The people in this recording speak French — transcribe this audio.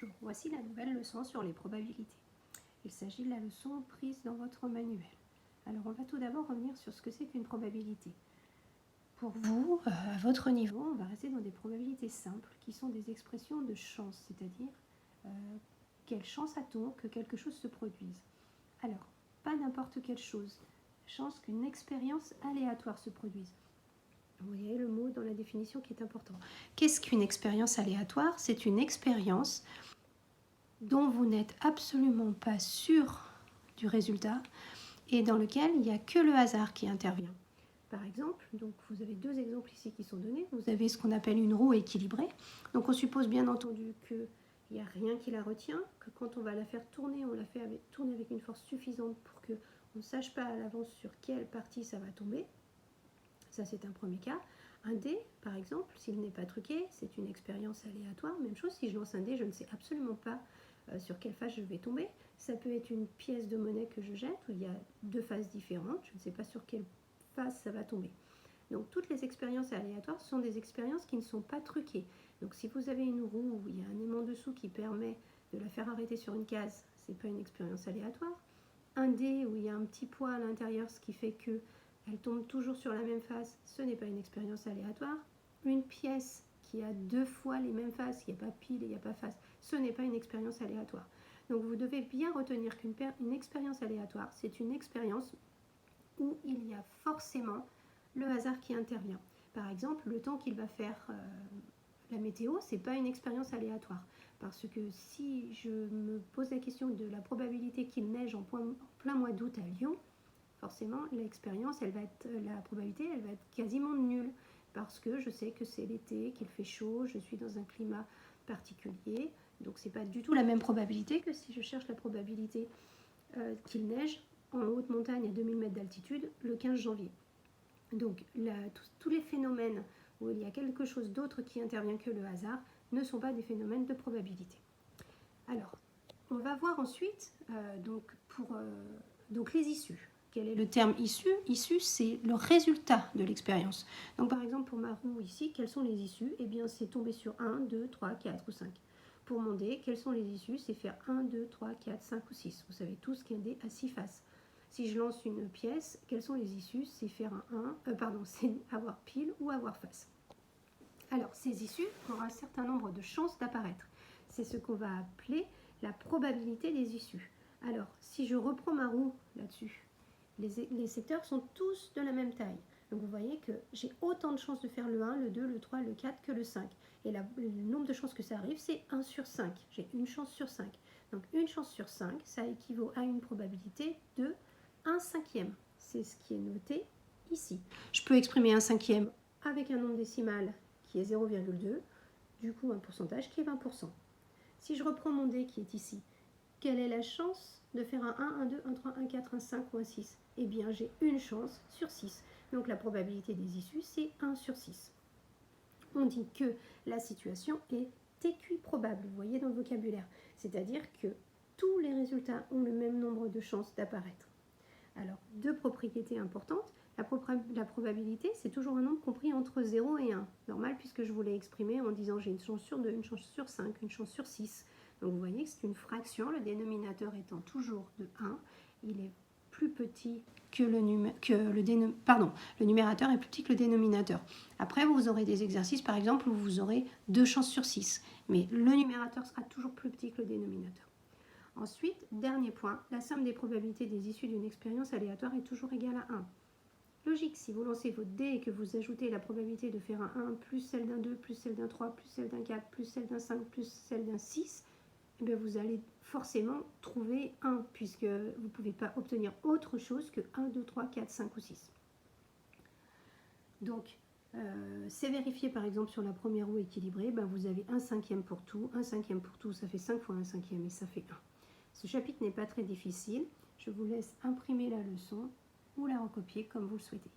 Bonjour, voici la nouvelle leçon sur les probabilités. Il s'agit de la leçon prise dans votre manuel. Alors on va tout d'abord revenir sur ce que c'est qu'une probabilité. Pour vous, à votre niveau, on va rester dans des probabilités simples qui sont des expressions de chance, c'est-à-dire quelle chance a-t-on que quelque chose se produise. Alors, pas n'importe quelle chose, chance qu'une expérience aléatoire se produise. Vous voyez le mot dans la définition qui est important. Qu'est-ce qu'une expérience aléatoire? C'est une expérience dont vous n'êtes absolument pas sûr du résultat et dans lequel il n'y a que le hasard qui intervient. Par exemple, donc vous avez deux exemples ici qui sont donnés. Vous avez ce qu'on appelle une roue équilibrée. Donc on suppose bien entendu qu'il n'y a rien qui la retient, que quand on va la faire tourner, on la fait tourner avec une force suffisante pour qu'on ne sache pas à l'avance sur quelle partie ça va tomber. Ça, c'est un premier cas. Un dé, par exemple, s'il n'est pas truqué, c'est une expérience aléatoire. Même chose, si je lance un dé, je ne sais absolument pas sur quelle face je vais tomber. Ça peut être une pièce de monnaie que je jette, où il y a deux faces différentes. Je ne sais pas sur quelle face ça va tomber. Donc, toutes les expériences aléatoires sont des expériences qui ne sont pas truquées. Donc, si vous avez une roue où il y a un aimant dessous qui permet de la faire arrêter sur une case, ce n'est pas une expérience aléatoire. Un dé où il y a un petit poids à l'intérieur, ce qui fait que elle tombe toujours sur la même face, ce n'est pas une expérience aléatoire. Une pièce qui a deux fois les mêmes faces, il n'y a pas pile et il n'y a pas face, ce n'est pas une expérience aléatoire. Donc vous devez bien retenir qu'une expérience aléatoire, c'est une expérience où il y a forcément le hasard qui intervient. Par exemple, le temps qu'il va faire la météo, ce n'est pas une expérience aléatoire. Parce que si je me pose la question de la probabilité qu'il neige en plein mois d'août à Lyon, forcément, l'expérience, la probabilité, elle va être quasiment nulle parce que je sais que c'est l'été, qu'il fait chaud, je suis dans un climat particulier. Donc, ce n'est pas du tout la même probabilité que si je cherche la probabilité qu'il neige en haute montagne à 2000 mètres d'altitude le 15 janvier. Donc, tous les phénomènes où il y a quelque chose d'autre qui intervient que le hasard ne sont pas des phénomènes de probabilité. Alors, on va voir ensuite donc les issues. Quel est le terme issu? Issu, c'est le résultat de l'expérience. Donc par exemple, pour ma roue ici, quelles sont les issues? Eh bien, c'est tomber sur 1, 2, 3, 4 ou 5. Pour mon dé, quelles sont les issues? C'est faire 1, 2, 3, 4, 5 ou 6. Vous savez tous qu'un dé a 6 faces. Si je lance une pièce, quelles sont les issues? C'est faire c'est avoir pile ou avoir face. Alors, ces issues auront un certain nombre de chances d'apparaître. C'est ce qu'on va appeler la probabilité des issues. Alors, si je reprends ma roue là-dessus, les secteurs sont tous de la même taille. Donc vous voyez que j'ai autant de chances de faire le 1, le 2, le 3, le 4 que le 5. Et le nombre de chances que ça arrive, c'est 1 sur 5. J'ai une chance sur 5. Donc une chance sur 5, ça équivaut à une probabilité de 1 cinquième. C'est ce qui est noté ici. Je peux exprimer 1 cinquième avec un nombre décimal qui est 0,2, du coup un pourcentage qui est 20%. Si je reprends mon dé qui est ici, quelle est la chance de faire un 1, un 2, un 3, un 4, un 5 ou un 6? Eh bien, j'ai une chance sur 6. Donc, la probabilité des issues, c'est 1 sur 6. On dit que la situation est équiprobable, vous voyez dans le vocabulaire. C'est-à-dire que tous les résultats ont le même nombre de chances d'apparaître. Alors, deux propriétés importantes. La probabilité, c'est toujours un nombre compris entre 0 et 1. Normal, puisque je vous l'ai exprimé en disant j'ai une chance sur 2, une chance sur 5, une chance sur 6. Donc vous voyez que c'est une fraction, le dénominateur étant toujours de 1, il est plus petit que le numérateur est plus petit que le dénominateur. Après, vous aurez des exercices, par exemple, où vous aurez 2 chances sur 6, mais le numérateur sera toujours plus petit que le dénominateur. Ensuite, dernier point, la somme des probabilités des issues d'une expérience aléatoire est toujours égale à 1. Logique, si vous lancez votre dé et que vous ajoutez la probabilité de faire un 1 plus celle d'un 2, plus celle d'un 3, plus celle d'un 4, plus celle d'un 5, plus celle d'un 6, eh bien vous allez forcément trouver 1, puisque vous ne pouvez pas obtenir autre chose que 1, 2, 3, 4, 5 ou 6. Donc, c'est vérifié par exemple sur la première roue équilibrée, vous avez 1 cinquième pour tout, 1 cinquième pour tout, ça fait 5 fois 1 cinquième et ça fait 1. Ce chapitre n'est pas très difficile, je vous laisse imprimer la leçon ou la recopier comme vous le souhaitez.